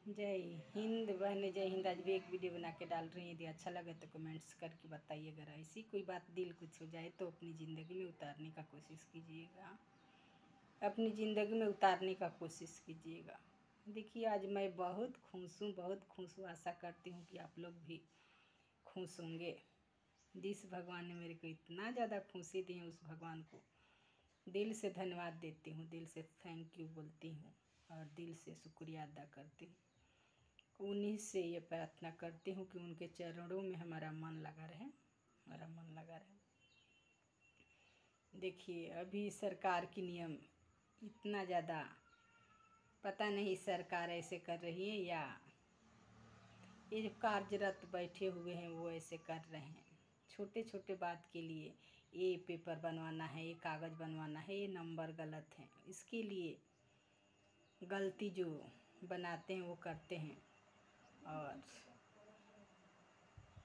जय हिंद बहन, जय हिंद। आज भी एक वीडियो बना के डाल रही हैं। यदि अच्छा लगे तो कमेंट्स करके बताइए। अगर ऐसी कोई बात दिल कुछ हो जाए तो अपनी ज़िंदगी में उतारने का कोशिश कीजिएगा, अपनी ज़िंदगी में उतारने का कोशिश कीजिएगा। देखिए, आज मैं बहुत खुश हूँ, बहुत खुश हूँ। आशा करती हूँ कि आप लोग भी खुश होंगे। जिस भगवान ने मेरे को इतना ज़्यादा खुशी दी है, उस भगवान को दिल से धन्यवाद देती हूँ, दिल से थैंक यू बोलती हूँ और दिल से शुक्रिया अदा करती हूँ। उन्हीं से ये प्रार्थना करती हूँ कि उनके चरणों में हमारा मन लगा रहे, हमारा मन लगा रहे। देखिए, अभी सरकार की नियम इतना ज़्यादा, पता नहीं सरकार ऐसे कर रही है या ये जो कार्यरत बैठे हुए हैं वो ऐसे कर रहे हैं। छोटे छोटे बात के लिए ये पेपर बनवाना है, ये कागज़ बनवाना है, ये नंबर गलत है, इसके लिए गलती जो बनाते हैं वो करते हैं और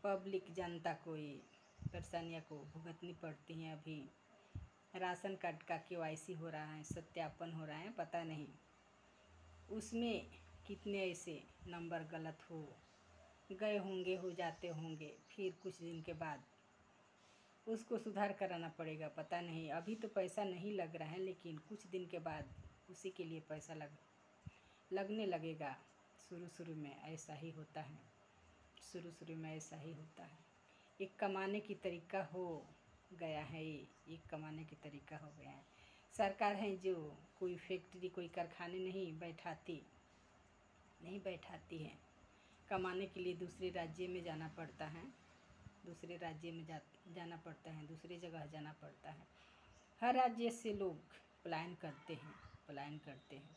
पब्लिक जनता को ये परेशानियाँ को भुगतनी पड़ती हैं। अभी राशन कार्ड का KYC हो रहा है, सत्यापन हो रहा है, पता नहीं उसमें कितने ऐसे नंबर गलत हो गए होंगे, हो जाते होंगे। फिर कुछ दिन के बाद उसको सुधार कराना पड़ेगा। पता नहीं, अभी तो पैसा नहीं लग रहा है, लेकिन कुछ दिन के बाद उसी के लिए पैसा लगने लगेगा। शुरू शुरू में ऐसा ही होता है, शुरू शुरू में ऐसा ही होता है। एक कमाने की तरीका हो गया है, ये एक कमाने की तरीका हो गया है। सरकार है जो कोई फैक्ट्री, कोई कारखाने नहीं बैठाती है। कमाने के लिए दूसरे राज्य में जाना पड़ता है, दूसरे राज्य में जाना पड़ता है, दूसरी जगह जाना पड़ता है। हर राज्य से लोग पलायन करते हैं,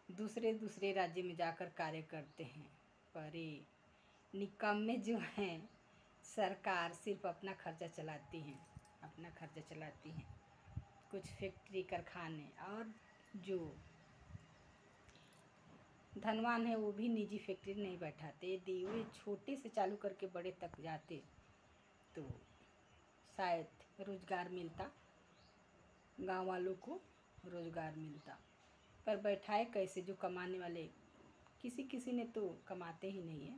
दूसरे राज्य में जाकर कार्य करते हैं। पर ये निकम्मे जो हैं, सरकार सिर्फ अपना खर्चा चलाती हैं, अपना खर्चा चलाती हैं। कुछ फैक्ट्री कारखाने और जो धनवान है वो भी निजी फैक्ट्री नहीं बैठाते। यदि वे छोटे से चालू करके बड़े तक जाते तो शायद रोज़गार मिलता, गांव वालों को रोज़गार मिलता। पर बैठाए कैसे? जो कमाने वाले किसी ने तो कमाते ही नहीं है,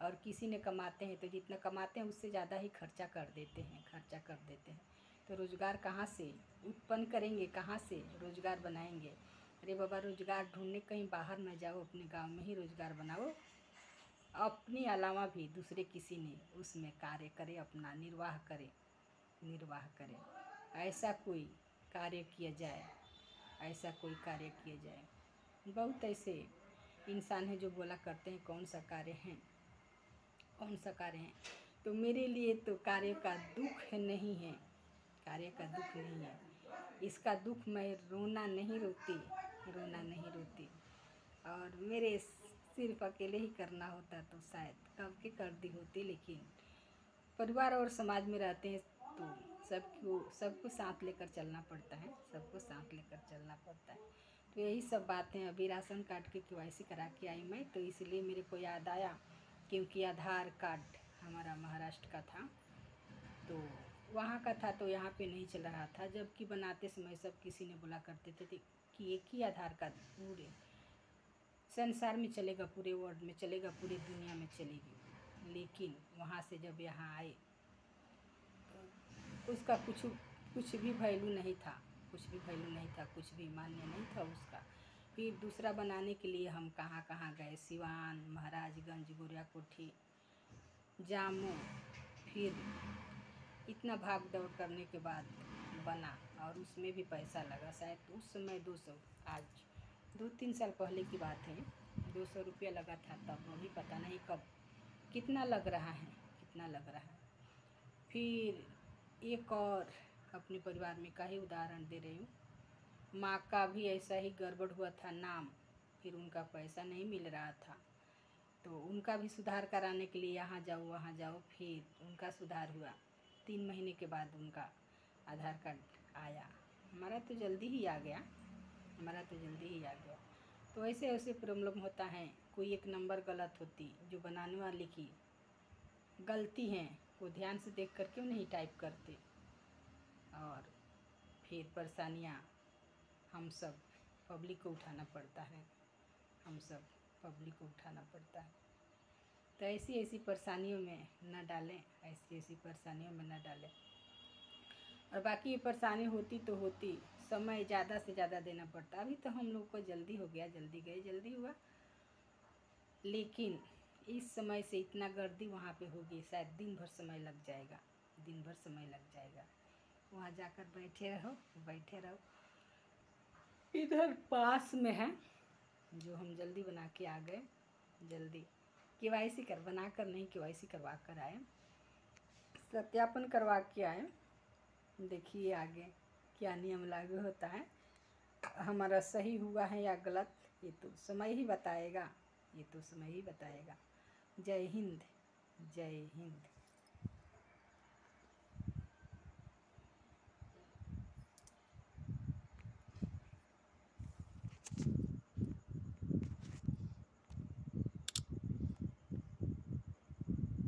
और किसी ने कमाते हैं तो जितना कमाते हैं उससे ज़्यादा ही खर्चा कर देते हैं। तो रोज़गार कहाँ से उत्पन्न करेंगे, कहाँ से रोज़गार बनाएंगे? अरे बाबा, रोज़गार ढूंढने कहीं बाहर न जाओ, अपने गांव में ही रोज़गार बनाओ। अपने अलावा भी दूसरे किसी ने उसमें कार्य करे, अपना निर्वाह करे। ऐसा कोई कार्य किया जाए, ऐसा कोई कार्य किया जाए। बहुत ऐसे इंसान हैं जो बोला करते हैं कौन सा कार्य है। तो मेरे लिए तो कार्य का दुख नहीं है, कार्य का दुख नहीं है। इसका दुख मैं रोना नहीं रोती। और मेरे सिर्फ अकेले ही करना होता तो शायद कब के कर दी होती, लेकिन परिवार और समाज में रहते हैं तो सबको साथ लेकर चलना पड़ता है, तो यही सब बातें। अभी राशन कार्ड के KYC करा के आई मैं, तो इसलिए मेरे को याद आया, क्योंकि आधार कार्ड हमारा महाराष्ट्र का था, तो वहाँ का था, तो यहाँ पे नहीं चल रहा था। जबकि बनाते समय सब किसी ने बोला करते थे कि एक ही आधार कार्ड पूरे संसार में चलेगा, पूरे वर्ल्ड में चलेगा, पूरी दुनिया में चलेगी। लेकिन वहाँ से जब यहाँ आए तो उसका कुछ भी वैल्यू नहीं था, कुछ भी मान्य नहीं था उसका। फिर दूसरा बनाने के लिए हम कहाँ गए, सिवान, महाराजगंज, गोरियाकोठी, जामू। फिर इतना भाग दौड़ करने के बाद बना, और उसमें भी पैसा लगा। शायद उस समय 200, आज 2-3 साल पहले की बात है, 200 रुपया लगा था तब। अभी पता नहीं कब कितना लग रहा है। फिर एक और अपने परिवार में का ही उदाहरण दे रही हूँ। माँ का भी ऐसा ही गड़बड़ हुआ था नाम, फिर उनका पैसा नहीं मिल रहा था, तो उनका भी सुधार कराने के लिए यहाँ जाओ वहाँ जाओ। फिर उनका सुधार हुआ, 3 महीने के बाद उनका आधार कार्ड आया। हमारा तो जल्दी ही आ गया। तो ऐसे प्रॉब्लम होता है। कोई एक नंबर गलत होती, जो बनाने वाले की गलती है, वो ध्यान से देख कर क्यों नहीं टाइप करते, और फिर परेशानियाँ हम सब पब्लिक को उठाना पड़ता है। हम सब पब्लिक को उठाना पड़ता है। तो ऐसी ऐसी परेशानियों में न डालें, ऐसी ऐसी परेशानियों में न डालें। और बाकी ये परेशानी होती तो होती, समय ज़्यादा से ज़्यादा देना पड़ता। अभी तो हम लोग को जल्दी हो गया, जल्दी गए जल्दी हुआ, लेकिन इस समय से इतना गर्दी वहाँ पे होगी, शायद दिन भर समय लग जाएगा, दिन भर समय लग जाएगा। वहाँ जाकर बैठे रहो, बैठे रहो। इधर पास में है जो हम जल्दी बना के आ गए, जल्दी KYC बना कर नहीं, KYC करवा कर आए, सत्यापन करवा के आए। देखिए आगे क्या नियम लागू होता है, हमारा सही हुआ है या गलत, ये तो समय ही बताएगा, ये तो समय ही बताएगा। जय हिंद, जय हिंद।